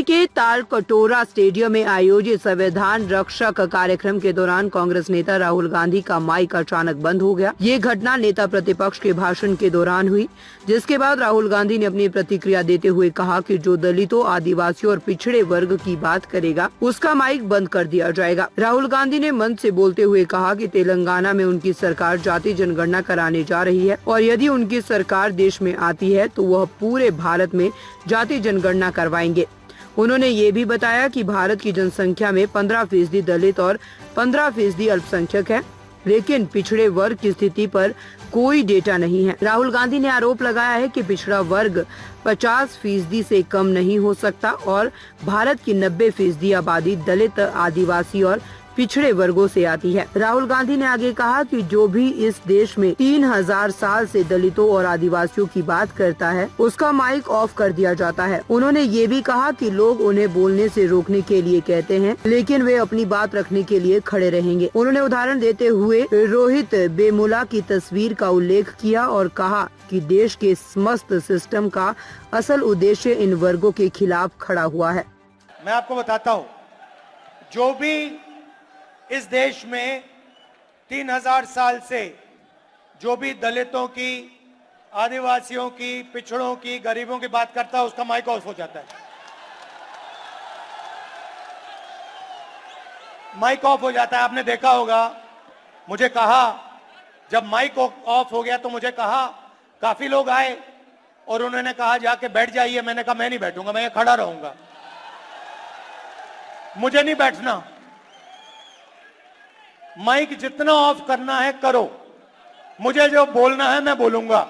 के तालकटोरा स्टेडियम में आयोजित संविधान रक्षक कार्यक्रम के दौरान कांग्रेस नेता राहुल गांधी का माइक अचानक बंद हो गया। ये घटना नेता प्रतिपक्ष के भाषण के दौरान हुई, जिसके बाद राहुल गांधी ने अपनी प्रतिक्रिया देते हुए कहा कि जो दलितों, आदिवासियों और पिछड़े वर्ग की बात करेगा उसका माइक बंद कर दिया जाएगा। राहुल गांधी ने मंच से बोलते हुए कहा कि तेलंगाना में उनकी सरकार जाति जनगणना कराने जा रही है और यदि उनकी सरकार देश में आती है तो वह पूरे भारत में जाति जनगणना करवाएंगे। उन्होंने ये भी बताया कि भारत की जनसंख्या में 15% दलित और 15% अल्पसंख्यक है, लेकिन पिछड़े वर्ग की स्थिति पर कोई डेटा नहीं है। राहुल गांधी ने आरोप लगाया है कि पिछड़ा वर्ग 50% से कम नहीं हो सकता और भारत की 90% आबादी दलित, आदिवासी और पिछड़े वर्गों से आती है। राहुल गांधी ने आगे कहा कि जो भी इस देश में 3000 साल से दलितों और आदिवासियों की बात करता है उसका माइक ऑफ कर दिया जाता है। उन्होंने ये भी कहा कि लोग उन्हें बोलने से रोकने के लिए कहते हैं, लेकिन वे अपनी बात रखने के लिए खड़े रहेंगे। उन्होंने उदाहरण देते हुए रोहित वेमुला की तस्वीर का उल्लेख किया और कहा कि देश के समस्त सिस्टम का असल उद्देश्य इन वर्गों के खिलाफ खड़ा हुआ है। मैं आपको बताता हूँ, जो भी इस देश में 3000 साल से जो भी दलितों की, आदिवासियों की, पिछड़ों की, गरीबों की बात करता है उसका माइक ऑफ हो जाता है। माइक ऑफ हो जाता है। आपने देखा होगा, मुझे कहा जब माइक ऑफ हो गया तो मुझे कहा, काफी लोग आए और उन्होंने कहा जाके बैठ जाइए। मैंने कहा मैं नहीं बैठूंगा, मैं खड़ा रहूंगा, मुझे नहीं बैठना। माइक जितना ऑफ करना है करो, मुझे जो बोलना है मैं बोलूंगा।